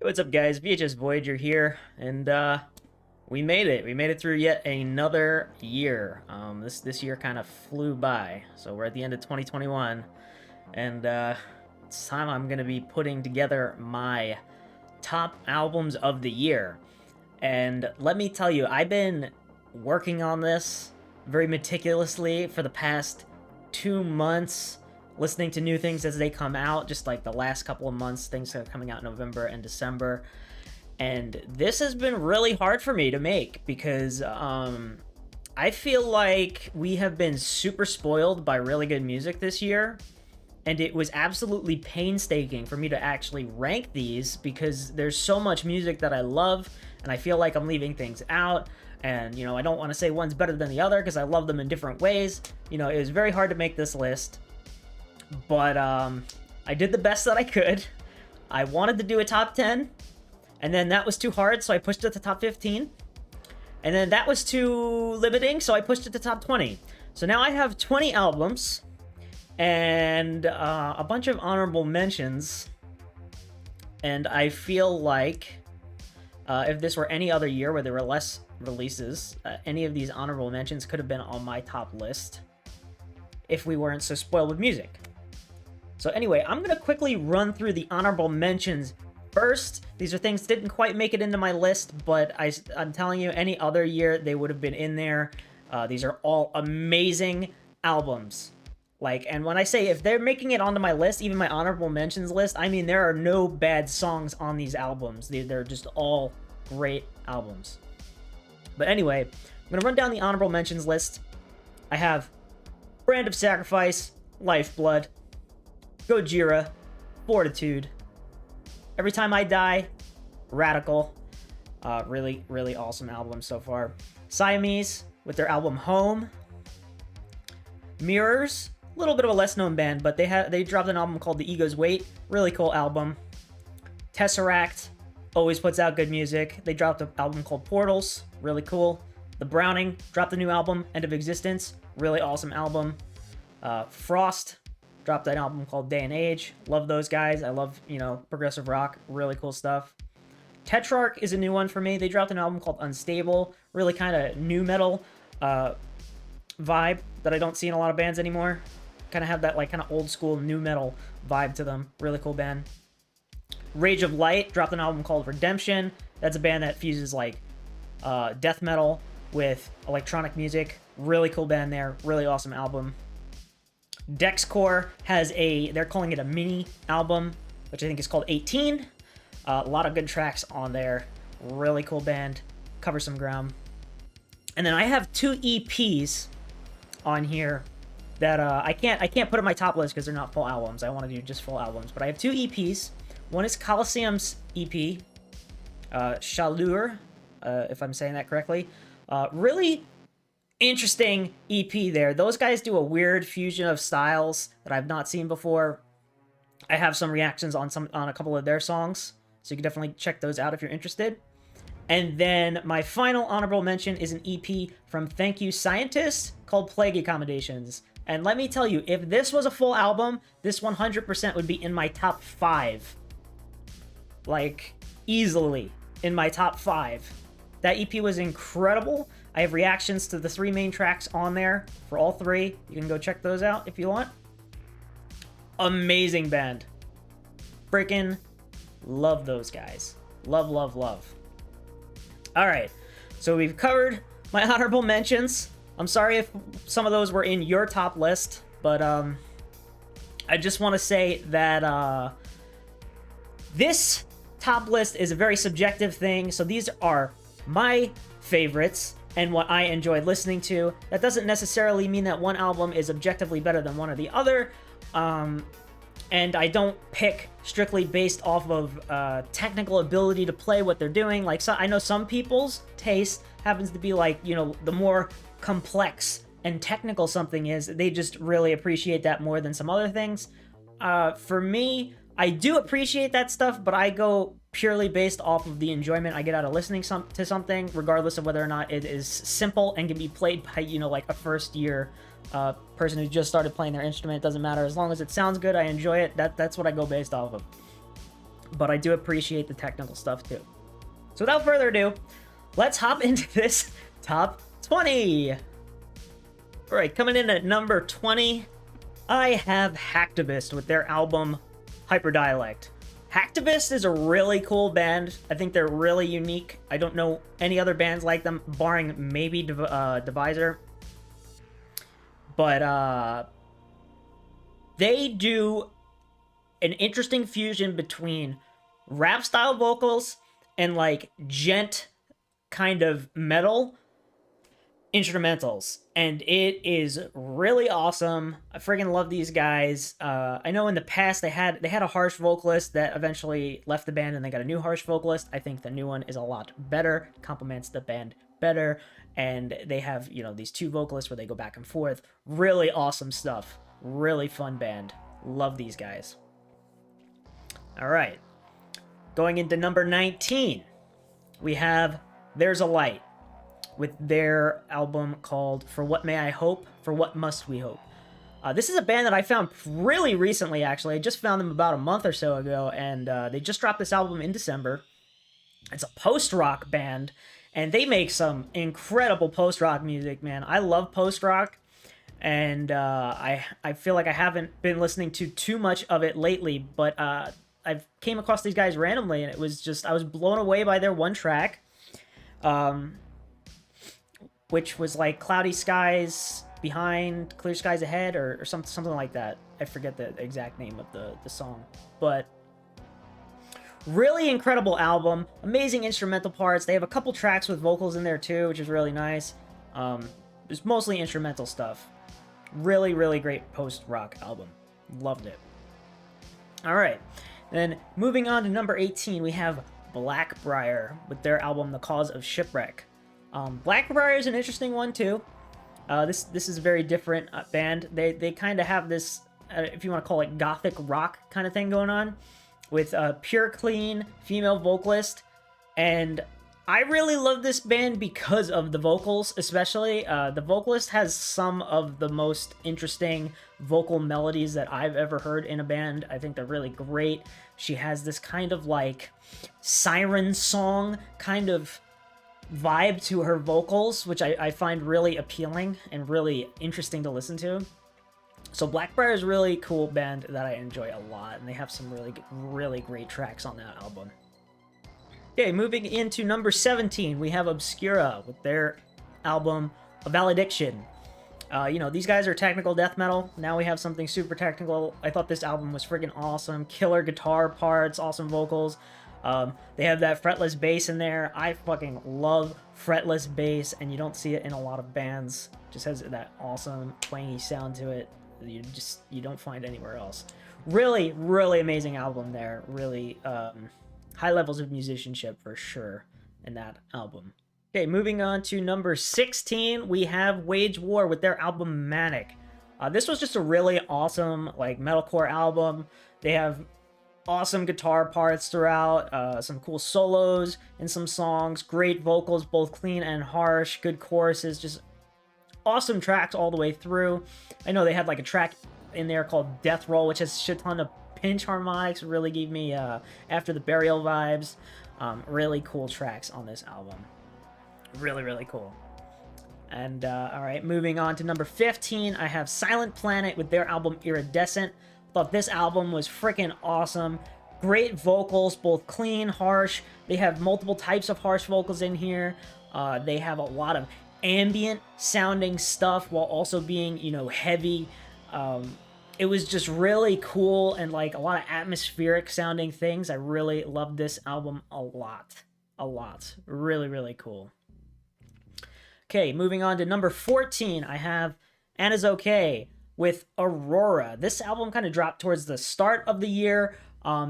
What's up, guys? VHS Voyager here, and we made it. We made it through yet another year. This year kind of flew by, so we're at the end of 2021, and it's time I'm gonna be putting together my top albums of the year. And let me tell you, I've been working on this very meticulously for the past 2 months, listening to new things as they come out, just like the last couple of months, things that are coming out in November and December. And this has been really hard for me to make because I feel like we have been super spoiled by really good music this year. And it was absolutely painstaking for me to actually rank these because there's so much music that I love, and I feel like I'm leaving things out. And, I don't want to say one's better than the other because I love them in different ways. It was very hard to make this list. But I did the best that I could. I wanted to do a top 10, and then that was too hard, so I pushed it to top 15. And then that was too limiting, so I pushed it to top 20. So now I have 20 albums and a bunch of honorable mentions. And I feel like if this were any other year where there were less releases, any of these honorable mentions could have been on my top list if we weren't so spoiled with music. So anyway, I'm going to quickly run through the honorable mentions first. These are things that didn't quite make it into my list, but I'm telling you, any other year, they would have been in there. These are all amazing albums. And when I say if they're making it onto my list, even my honorable mentions list, I mean there are no bad songs on these albums. They're just all great albums. But anyway, I'm going to run down the honorable mentions list. I have Brand of Sacrifice, Lifeblood, Gojira, Fortitude, Every Time I Die, Radical. Really, really awesome album so far. Siamese with their album Home. Mirrors, a little bit of a less known band, but they dropped an album called The Ego's Weight. Really cool album. Tesseract always puts out good music. They dropped an album called Portals. Really cool. The Browning dropped a new album, End of Existence. Really awesome album. Frost dropped an album called Day and Age. Love those guys. I love, progressive rock. Really cool stuff. Tetrarch is a new one for me. They dropped an album called Unstable. Really kind of new metal vibe that I don't see in a lot of bands anymore. Kind of have that kind of old school new metal vibe to them. Really cool band. Rage of Light dropped an album called Redemption. That's a band that fuses death metal with electronic music. Really cool band there. Really awesome album. Dexcore has they're calling it a mini album, which I think is called 18. A lot of good tracks on there. Really cool band. Cover some ground. And then I have 2 EPs on here that I can't put in my top list because they're not full albums. I want to do just full albums. But I have 2 EPs. One is Coliseum's EP, Chaleur, if I'm saying that correctly. Really interesting EP there. Those guys do a weird fusion of styles that I've not seen before. I have some reactions on a couple of their songs, so you can definitely check those out if you're interested. And then my final honorable mention is an EP from Thank You Scientist called Plague Accommodations. And let me tell you, if this was a full album, this 100% would be in my top 5. Easily in my top 5. That EP was incredible. I have reactions to the 3 main tracks on there for all 3. You can go check those out if you want. Amazing band. Freaking love those guys. Love, love, love. All right, so we've covered my honorable mentions. I'm sorry if some of those were in your top list, but I just want to say that this top list is a very subjective thing. So these are my favorites and what I enjoyed listening to. That doesn't necessarily mean that one album is objectively better than one or the other. And I don't pick strictly based off of technical ability to play what they're doing. I know some people's taste happens to be the more complex and technical something is, they just really appreciate that more than some other things. For me, I do appreciate that stuff, but I go purely based off of the enjoyment I get out of listening to something, regardless of whether or not it is simple and can be played by, a first year person who just started playing their instrument. It doesn't matter. As long as it sounds good, I enjoy it. That's what I go based off of. but I do appreciate the technical stuff too. So without further ado, let's hop into this top 20. All right, coming in at number 20, I have Hacktivist with their album Hyperdialect. Hacktivist is a really cool band. I think they're really unique. I don't know any other bands like them, barring maybe Divisor. But they do an interesting fusion between rap style vocals and like gent kind of metal instrumentals, and it is really awesome. I freaking love these guys. I know in the past they had a harsh vocalist that eventually left the band, and they got a new harsh vocalist. I think the new one is a lot better, complements the band better, and they have, you know, these two vocalists where they go back and forth. Really awesome stuff. Really fun band. Love these guys. All right, going into number 19, we have There's a Light with their album called For What May I Hope, For What Must We Hope. This is a band that I found really recently, actually. I just found them about a month or so ago, and they just dropped this album in December. It's a post-rock band, and they make some incredible post-rock music, man. I love post-rock, and I feel like I haven't been listening to too much of it lately, but I came across these guys randomly, and it was just, I was blown away by their one track. Which was like Cloudy Skies Behind, Clear Skies Ahead, or something like that. I forget the exact name of the song. But really incredible album. Amazing instrumental parts. They have a couple tracks with vocals in there too, which is really nice. It's mostly instrumental stuff. Really, really great post-rock album. Loved it. All right. Then moving on to number 18, we have Blackbriar with their album The Cause of Shipwreck. Blackbriar is an interesting one too. This is a very different band. They kind of have this, if you want to call it gothic rock kind of thing going on, with a pure clean female vocalist, and I really love this band because of the vocals, especially. The vocalist has some of the most interesting vocal melodies that I've ever heard in a band. I think they're really great. She has this kind of like siren song kind of vibe to her vocals, which I find really appealing and really interesting to listen to. So Blackbriar is a really cool band that I enjoy a lot, and they have some really great tracks on that album. Okay, moving into number 17, we have Obscura with their album A Valediction. You know, these guys are technical death metal. Now we have something super technical. I thought this album was freaking awesome. Killer guitar parts, awesome vocals. They have that fretless bass in there. I fucking love fretless bass, and you don't see it in a lot of bands. Just has that awesome twangy sound to it. You don't find anywhere else. Really, really amazing album there. Really high levels of musicianship for sure in that album. Okay, moving on to number 16, we have Wage War with their album Manic. This was just a really awesome like metalcore album. They have awesome guitar parts throughout, some cool solos in some songs, great vocals, both clean and harsh, good choruses, just awesome tracks all the way through. I know they had like a track in there called Death Roll, which has a shit ton of pinch harmonics, really gave me After the Burial vibes. Really cool tracks on this album. Really, really cool. And all right, moving on to number 15, I have Silent Planet with their album Iridescent. Thought this album was freaking awesome. Great vocals, both clean, harsh. They have multiple types of harsh vocals in here. They have a lot of ambient sounding stuff while also being, you know, heavy. It was just really cool and like a lot of atmospheric sounding things. I really loved this album a lot. A lot. Really, really cool. Okay, moving on to number 14, I have Anna's Okay with Aurora. This album kind of dropped towards the start of the year.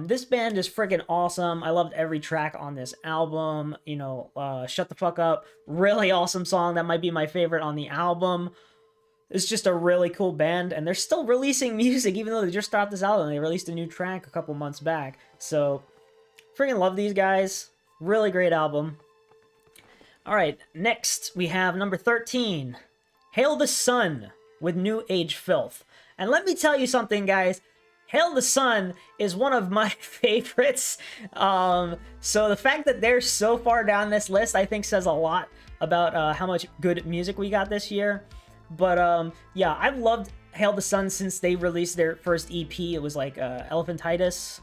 This band is freaking awesome. I loved every track on this album. You know, Shut the Fuck Up, really awesome song. That might be my favorite on the album. It's just a really cool band, and they're still releasing music, even though they just dropped this album. They released a new track a couple months back. So, freaking love these guys. Really great album. All right, next we have number 13, Hail the Sun with New Age Filth. And let me tell you something, guys. Hail the Sun is one of my favorites. So the fact that they're so far down this list, I think says a lot about how much good music we got this year. But yeah, I've loved Hail the Sun since they released their first EP. It was like Elephantitis.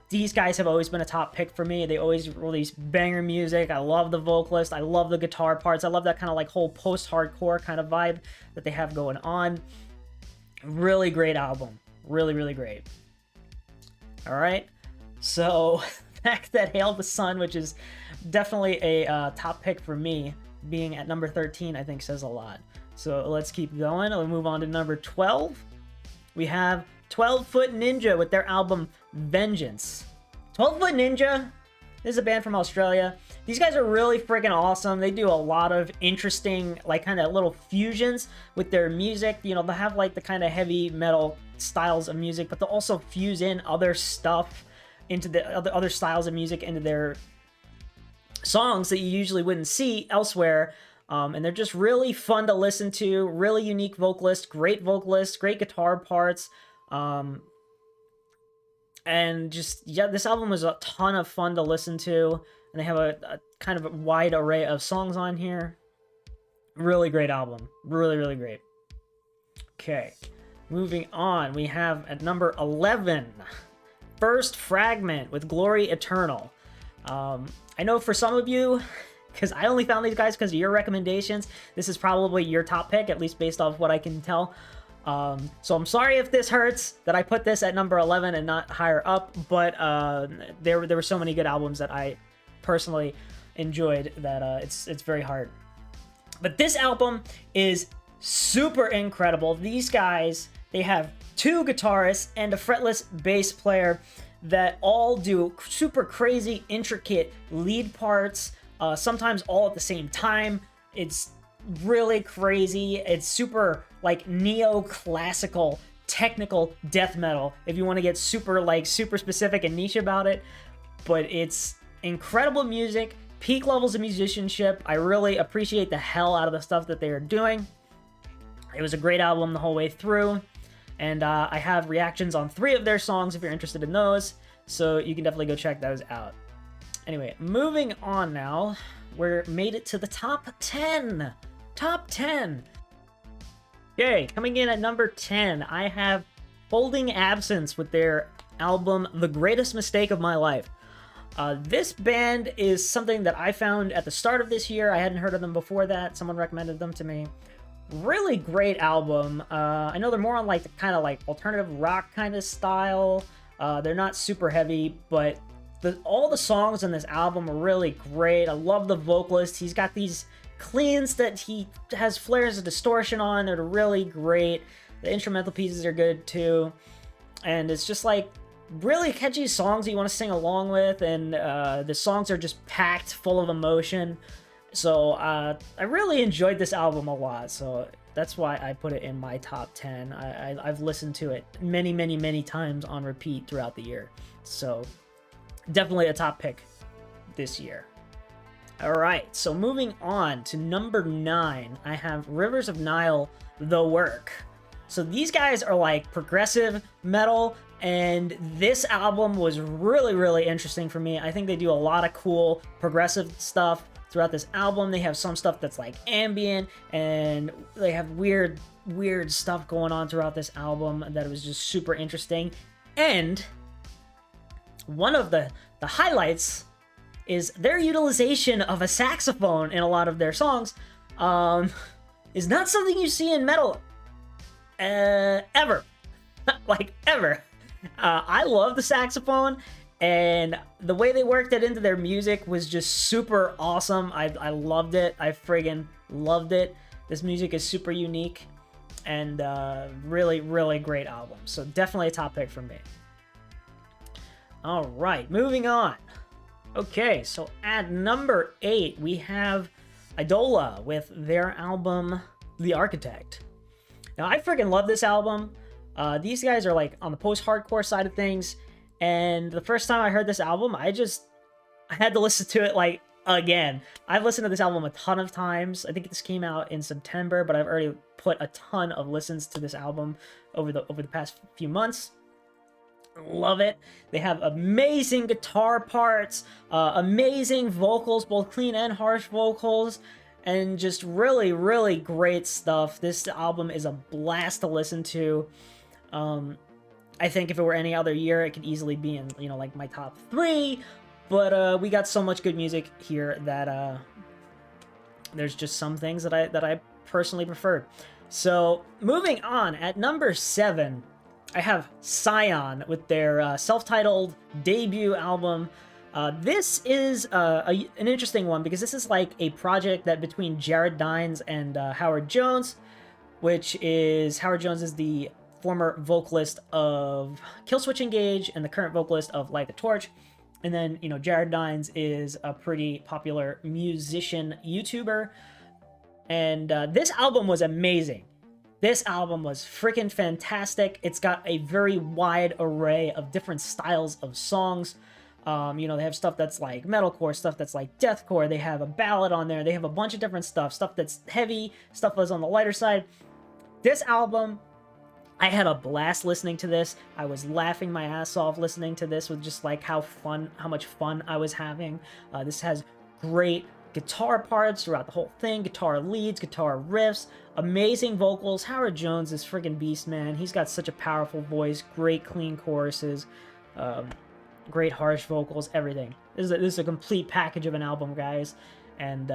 These guys have always been a top pick for me. They always release banger music. I love the vocalist. I love the guitar parts. I love that kind of like whole post-hardcore kind of vibe that they have going on. Really great album. Really, really great. All right. So the fact that Hail the Sun, which is definitely a top pick for me, being at number 13, I think says a lot. So let's keep going. We'll move on to number 12. We have 12 Foot Ninja with their album Vengeance. 12 Foot Ninja is a band from Australia. These guys are really freaking awesome. They do a lot of interesting, like, kind of little fusions with their music. You know, they have like the kind of heavy metal styles of music, but they'll also fuse in other stuff into the other styles of music into their songs that you usually wouldn't see elsewhere. And they're just really fun to listen to. Really unique vocalist, great guitar parts. And just, yeah, this album was a ton of fun to listen to, and they have a kind of a wide array of songs on here. Really great album. Really, really great. Okay, moving on, we have at number 11, First Fragment with Glory Eternal. I know for some of you, because I only found these guys because of your recommendations, this is probably your top pick, at least based off what I can tell. So I'm sorry if this hurts that I put this at number 11 and not higher up, but there were so many good albums that I personally enjoyed that it's very hard. But this album is super incredible. These guys, they have 2 guitarists and a fretless bass player that all do super crazy, intricate lead parts, sometimes all at the same time. It's really crazy. It's super like neoclassical technical death metal if you want to get super specific and niche about it. But it's incredible music, peak levels of musicianship. I really appreciate the hell out of the stuff that they are doing. It was a great album the whole way through, and I have reactions on 3 of their songs if you're interested in those, so you can definitely go check those out. Anyway, moving on now, we're made it to the top 10. Top 10. Okay, coming in at number 10, I have Holding Absence with their album The Greatest Mistake of My Life. This band is something that I found at the start of this year. I hadn't heard of them before that. Someone recommended them to me. Really great album. I know they're more on like the kind of like alternative rock kind of style. They're not super heavy, but all the songs on this album are really great. I love the vocalist. He's got these cleans that he has flares of distortion on. They're really great. The instrumental pieces are good too, and it's just like really catchy songs that you want to sing along with, and the songs are just packed full of emotion. So I really enjoyed this album a lot, so that's why I put it in my top 10. I've listened to it many times on repeat throughout the year, so definitely a top pick this year. Alright, so moving on to number 9, I have Rivers of Nihil, The Work. So these guys are like progressive metal, and this album was really interesting for me. I think they do a lot of cool progressive stuff throughout this album. They have some stuff that's like ambient, and they have weird stuff going on throughout this album that was just super interesting. And one of the highlights is their utilization of a saxophone in a lot of their songs. Is not something you see in metal ever. Like ever. I love the saxophone, and the way they worked it into their music was just super awesome. I loved it. I friggin' loved it. This music is super unique, and really great album. So definitely a top pick for me. All right, moving on. Okay, so at number 8, we have Idola with their album, The Architect. Now, I freaking love this album. These guys are like on the post-hardcore side of things, and the first time I heard this album, I had to listen to it like again. I've listened to this album a ton of times. I think this came out in September, but I've already put a ton of listens to this album over the past few months. Love it. They have amazing guitar parts, amazing vocals, both clean and harsh vocals, and just really, really great stuff. This album is a blast to listen to. I think if it were any other year, it could easily be in, you know, like my top 3. But we got so much good music here that there's just some things that I personally prefer. So moving on, at number 7, I have Scion with their self-titled debut album. This is an interesting one because this is like a project that between Jared Dines and Howard Jones, which is Howard Jones is the former vocalist of Killswitch Engage and the current vocalist of Light the Torch. And then, you know, Jared Dines is a pretty popular musician YouTuber. And this album was amazing. This album was freaking fantastic. It's got a very wide array of different styles of songs. You know, they have stuff that's like metalcore, stuff that's like deathcore. They have a ballad on there. They have a bunch of different stuff that's heavy, stuff that's on the lighter side. This album, I had a blast listening to this. I was laughing my ass off listening to this with just like how much fun I was having. This has great guitar parts throughout the whole thing, guitar leads, guitar riffs, amazing vocals. Howard Jones is friggin' beast, man. He's got such a powerful voice, great clean choruses, great harsh vocals, everything. This is a complete package of an album, guys, and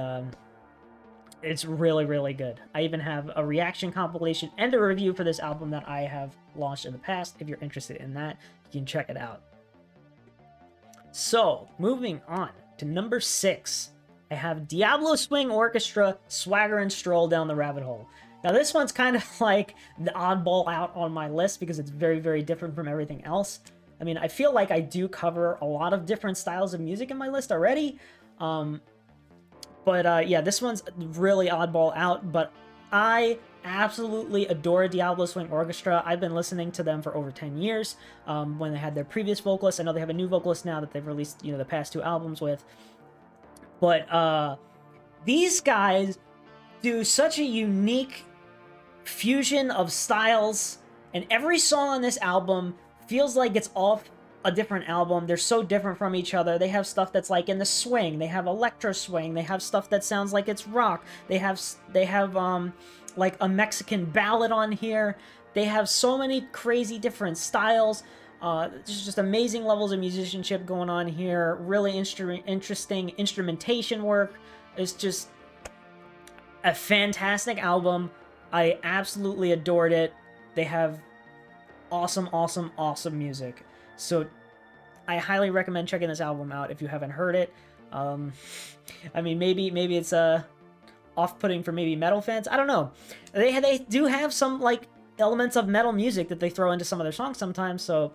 it's really, really good. I even have a reaction compilation and a review for this album that I have launched in the past. If you're interested in that, you can check it out. So, moving on to number 6. I have Diablo Swing Orchestra, Swagger and Stroll Down the Rabbit Hole. Now this one's kind of like the oddball out on my list because it's very, very different from everything else. I mean, I feel like I do cover a lot of different styles of music in my list already. Yeah, this one's really oddball out, but I absolutely adore Diablo Swing Orchestra. I've been listening to them for over 10 years. When they had their previous vocalist, I know they have a new vocalist now that they've released, you know, the past 2 albums with. But these guys do such a unique fusion of styles, and every song on this album feels like it's off a different album. They're so different from each other. They have stuff that's like in the swing. They have electro swing. They have stuff that sounds like it's rock. They have like a Mexican ballad on here. They have so many crazy different styles. There's just amazing levels of musicianship going on here. Really interesting instrumentation work. It's just a fantastic album. I absolutely adored it. They have awesome, awesome, awesome music. So I highly recommend checking this album out if you haven't heard it. I mean, maybe it's off-putting for maybe metal fans. I don't know. They do have some like elements of metal music that they throw into some of their songs sometimes. So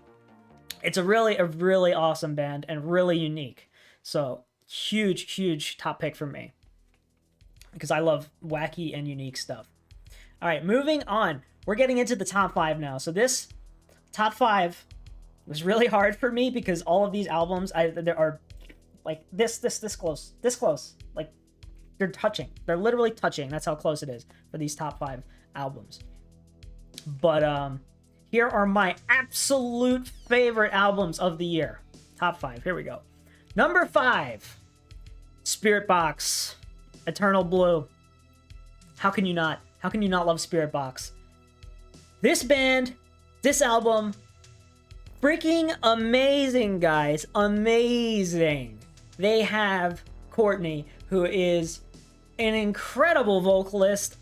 it's a really awesome band and really unique. So huge top pick for me because I love wacky and unique stuff. All right, moving on. We're getting into the top 5 now. So this top 5 was really hard for me because all of these albums, there are like this close, like they're touching. They're literally touching. That's how close it is for these top 5 albums. But here are my absolute favorite albums of the year. Top 5. Here we go. Number 5, Spiritbox, Eternal Blue. How can you not? How can you not love Spiritbox? This band, this album, freaking amazing, guys. Amazing. They have Courtney, who is an incredible vocalist.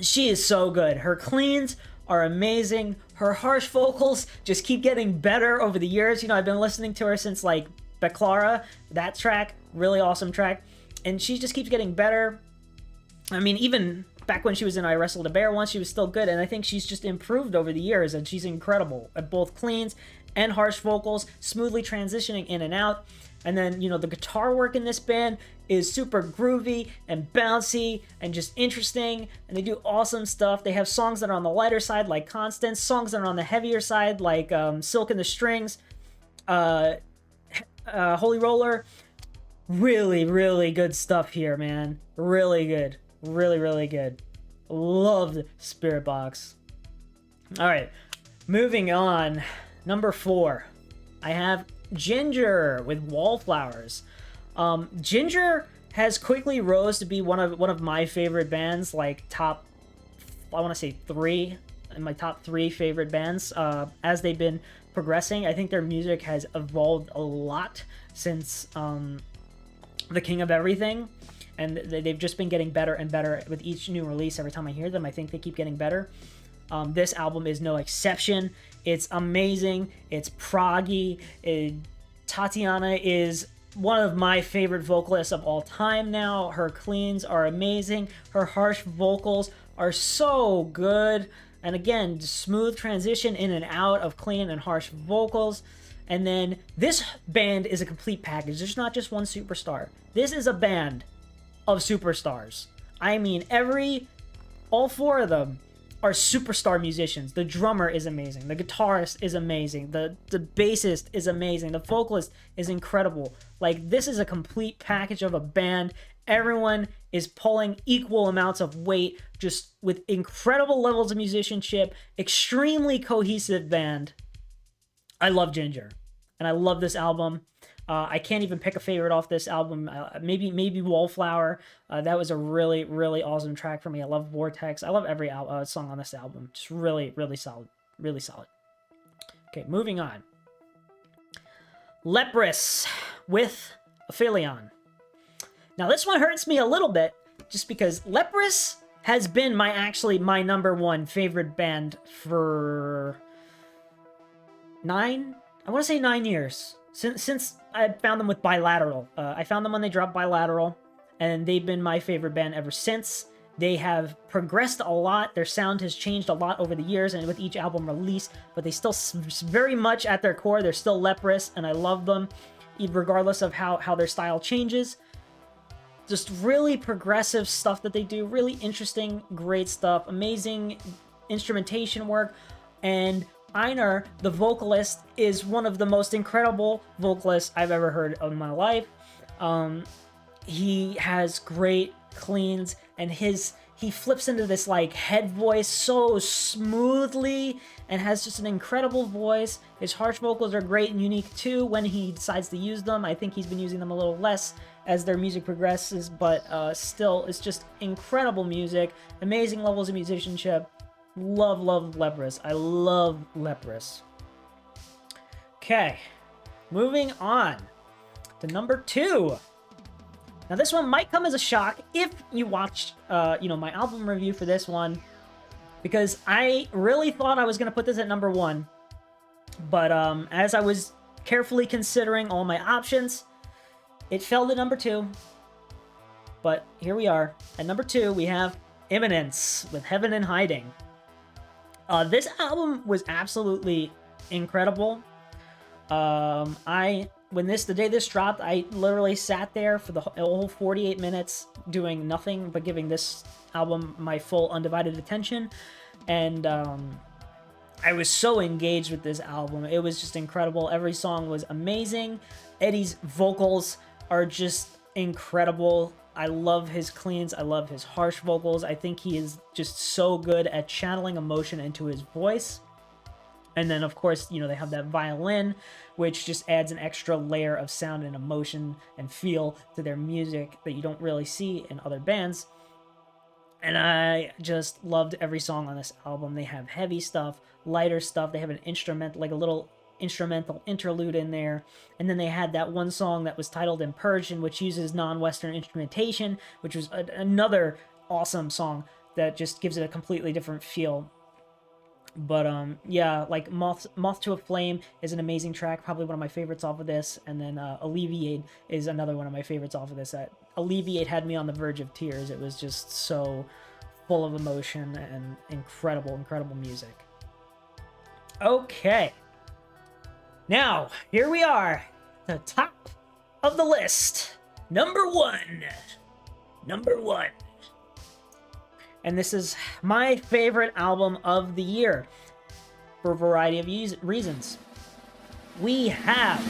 She is so good. Her cleans are amazing. Her harsh vocals just keep getting better over the years. You know, I've been listening to her since like Beclara, that track, really awesome track. And she just keeps getting better. I mean, even back when she was in I Wrestled a Bear once, she was still good. And I think she's just improved over the years, and she's incredible at both cleans and harsh vocals, smoothly transitioning in and out. And then, you know, the guitar work in this band is super groovy and bouncy and just interesting. And they do awesome stuff. They have songs that are on the lighter side, like Constance, songs that are on the heavier side, like Silk and the Strings, Holy Roller. Really, really good stuff here, man. Really good. Really, really good. Loved Spirit Box. Alright, moving on. Number 4. I have Ginger with Wallflowers. Ginger has quickly rose to be one of my favorite bands, like top, I want to say 3 in my top 3 favorite bands as they've been progressing. I think their music has evolved a lot since The King of Everything, and they've just been getting better and better with each new release. Every time I hear them, I think they keep getting better. This album is no exception. It's amazing. It's proggy. Tatiana is one of my favorite vocalists of all time now. Her cleans are amazing. Her harsh vocals are so good. And again, smooth transition in and out of clean and harsh vocals. And then this band is a complete package. There's not just one superstar. This is a band of superstars. I mean, all 4 of them are superstar musicians. The drummer is amazing. The guitarist is amazing. The bassist is amazing. The vocalist is incredible. Like, this is a complete package of a band. Everyone is pulling equal amounts of weight, just with incredible levels of musicianship. Extremely cohesive band. I love Ginger, and I love this album. I can't even pick a favorite off this album. Maybe Wallflower. That was a really, really awesome track for me. I love Vortex. I love every song on this album. Just really, really solid. Really solid. Okay, moving on. Leprous with Aphelion. Now, this one hurts me a little bit, just because Leprous has been my number 1 favorite band for I want to say 9 years. Since I found them with Bilateral. I found them when they dropped Bilateral, and they've been my favorite band ever since. They have progressed a lot. Their sound has changed a lot over the years and with each album release, but they still very much at their core, they're still Leprous, and I love them, regardless of how their style changes. Just really progressive stuff that they do. Really interesting, great stuff. Amazing instrumentation work. And Einar, the vocalist, is one of the most incredible vocalists I've ever heard in my life. He has great cleans, and he flips into this like head voice so smoothly and has just an incredible voice. His harsh vocals are great and unique too when he decides to use them. I think he's been using them a little less as their music progresses, but still, it's just incredible music, amazing levels of musicianship. Love Leprous. I love Leprous. Okay, moving on to number 2. Now, this one might come as a shock if you watched, my album review for this one, because I really thought I was going to put this at number 1, but as I was carefully considering all my options, it fell to number 2. But here we are. At number 2, we have Eminence with Heaven in Hiding. This album was absolutely incredible. The day this dropped, I literally sat there for the whole 48 minutes doing nothing but giving this album my full undivided attention. And I was so engaged with this album. It was just incredible. Every song was amazing. Eddie's vocals are just incredible. I love his cleans. I love his harsh vocals. I think he is just so good at channeling emotion into his voice. And then, of course, they have that violin, which just adds an extra layer of sound and emotion and feel to their music that you don't really see in other bands. And I just loved every song on this album. They have heavy stuff, lighter stuff. They have an instrument, like a little instrumental interlude in there. And then they had that one song that was titled In Persian, which uses non-Western instrumentation, which was another awesome song that just gives it a completely different feel. But yeah, like Moth to a Flame is an amazing track, probably one of my favorites off of this. And then Alleviate is another one of my favorites off of this. Alleviate had me on the verge of tears. It was just so full of emotion and incredible music. Okay. Now, here we are, the top of the list. Number 1. And this is my favorite album of the year for a variety of reasons. We have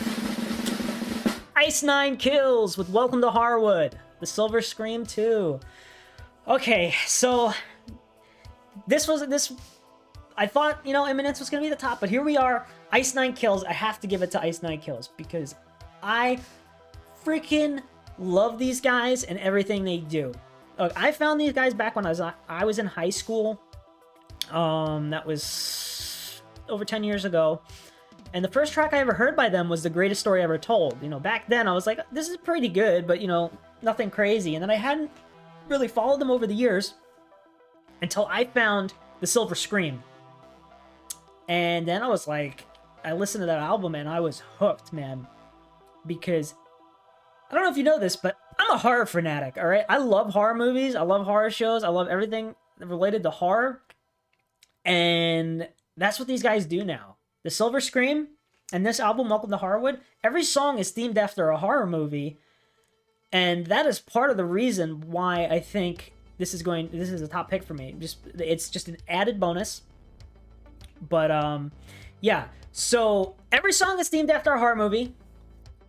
Ice Nine Kills with Welcome to Harwood, the Silver Scream 2. Okay, so this I thought, you know, Eminence was gonna be the top, but here we are. Ice Nine Kills. I have to give it to Ice Nine Kills because I freaking love these guys and everything they do. Look, I found these guys back when I was in high school. That was over 10 years ago. And the first track I ever heard by them was The Greatest Story Ever Told. You know, back then I was like, this is pretty good, but, you know, nothing crazy. And then I hadn't really followed them over the years until I found The Silver Scream. And then I was like, I listened to that album and I was hooked, man. Because, I don't know if you know this, but I'm a horror fanatic, alright? I love horror movies, I love horror shows, I love everything related to horror. And that's what these guys do now. The Silver Scream and this album, Welcome to Harwood, every song is themed after a horror movie. And that is part of the reason why I think this is a top pick for me. It's just an added bonus. But yeah. So every song is themed after a horror movie,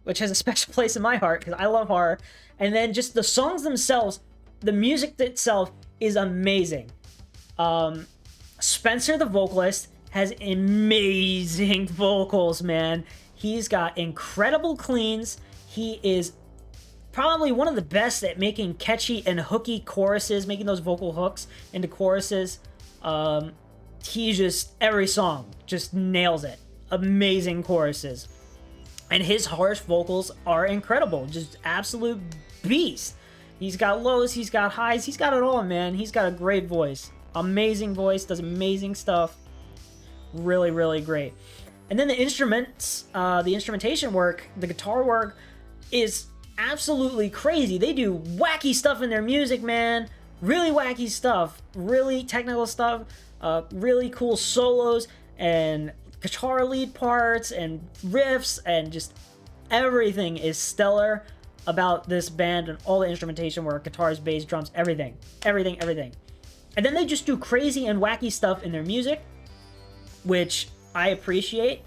which has a special place in my heart because I love horror. And then just the songs themselves, the music itself is amazing. Spencer, the vocalist, has amazing vocals, man. He's got incredible cleans. He is probably one of the best at making catchy and hooky choruses, making those vocal hooks into choruses. He just, every song, just nails it. Amazing choruses. And his harsh vocals are incredible. Just absolute beast. He's got lows, he's got highs, he's got it all, man. He's got a great voice. Amazing voice, does amazing stuff. Really, really great. And then the instruments, the instrumentation work, the guitar work is absolutely crazy. They do wacky stuff in their music, man. Really wacky stuff. Really technical stuff. Really cool solos and guitar lead parts and riffs, and just everything is stellar about this band and all the instrumentation work, guitars, bass, drums, everything. Everything, everything. And then they just do crazy and wacky stuff in their music, which I appreciate.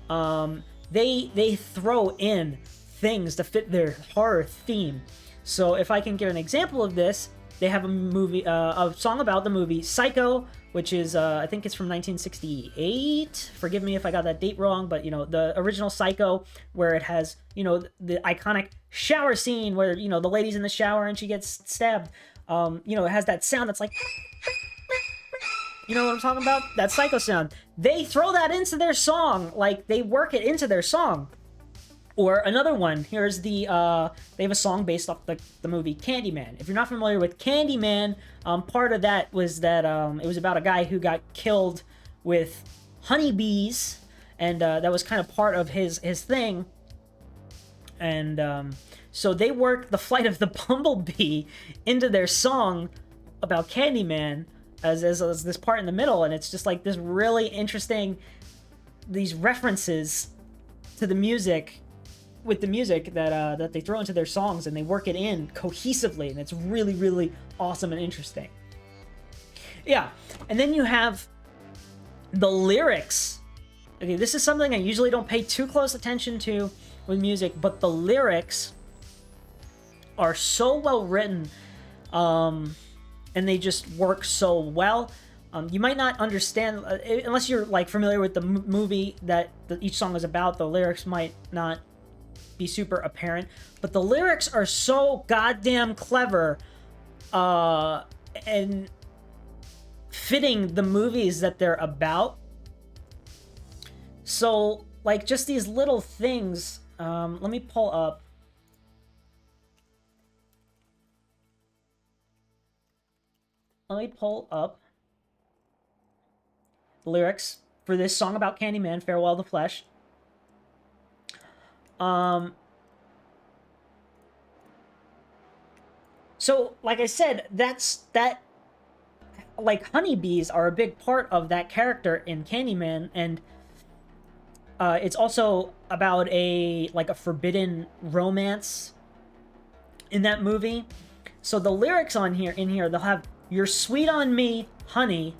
They throw in things to fit their horror theme. So if I can give an example of this, they have a song about the movie Psycho, which is, I think it's from 1968. Forgive me if I got that date wrong, but, you know, the original Psycho, where it has, you know, the iconic shower scene where, you know, the lady's in the shower and she gets stabbed. You know, it has that sound that's like... You know what I'm talking about? That Psycho sound. They throw that into their song. Like, they work it into their song. Or another one. Here's the, they have a song based off the movie Candyman. If you're not familiar with Candyman, part of that was that, it was about a guy who got killed with honeybees. And, that was kind of part of his thing. And, so they work the flight of the bumblebee into their song about Candyman. As this part in the middle, and it's just like this really interesting, these references to the music, with the music that they throw into their songs, and they work it in cohesively, and it's really, really awesome and interesting. Yeah, and then you have the lyrics. Okay, this is something I usually don't pay too close attention to with music, but the lyrics are so well written, and they just work so well. You might not understand, unless you're like familiar with the movie that each song is about, the lyrics might not be super apparent, but the lyrics are so goddamn clever, and fitting the movies that they're about. So, like, just these little things, let me pull up. Let me pull up the lyrics for this song about Candyman, Farewell the Flesh. So, like I said, like, honeybees are a big part of that character in Candyman, and it's also about a forbidden romance in that movie. So the lyrics in here, they'll have, "You're sweet on me, honey."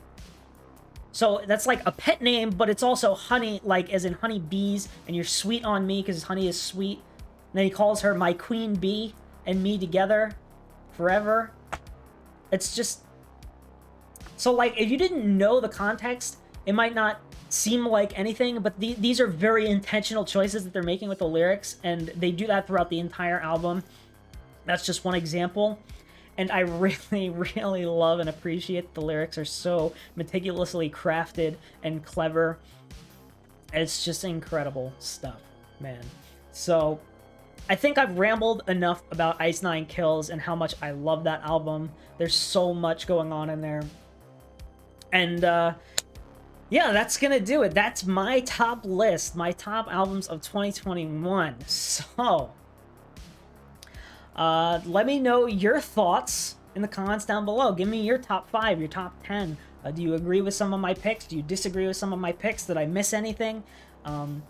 So that's like a pet name, but it's also honey, like as in honey bees, and you're sweet on me because honey is sweet. then he calls her my queen bee and me together forever. It's just... So, like, if you didn't know the context, it might not seem like anything, but these are very intentional choices that they're making with the lyrics, and they do that throughout the entire album. That's just one example. And I really, really love and appreciate the lyrics are so meticulously crafted and clever. It's just incredible stuff, man. So, I think I've rambled enough about Ice Nine Kills and how much I love that album. There's so much going on in there. And, yeah, that's gonna do it. That's my top list, my top albums of 2021. So, let me know your thoughts in the comments down below. Give me your top 5, your top 10. Do you agree with some of my picks? Do you disagree with some of my picks? Did I miss anything? You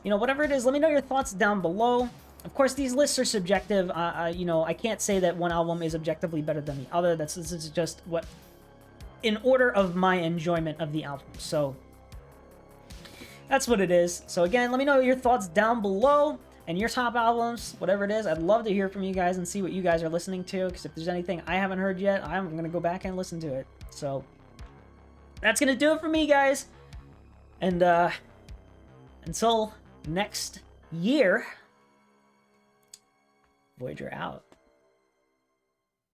know, whatever it is, let me know your thoughts down below. Of course, these lists are subjective. You know, I can't say that one album is objectively better than the other. This is just what, in order of my enjoyment of the album. So, that's what it is. So again, let me know your thoughts down below and your top albums, whatever it is. I'd love to hear from you guys and see what you guys are listening to, because if there's anything I haven't heard yet, I'm going to go back and listen to it. So, that's going to do it for me, guys. And, until next year, Voyager out.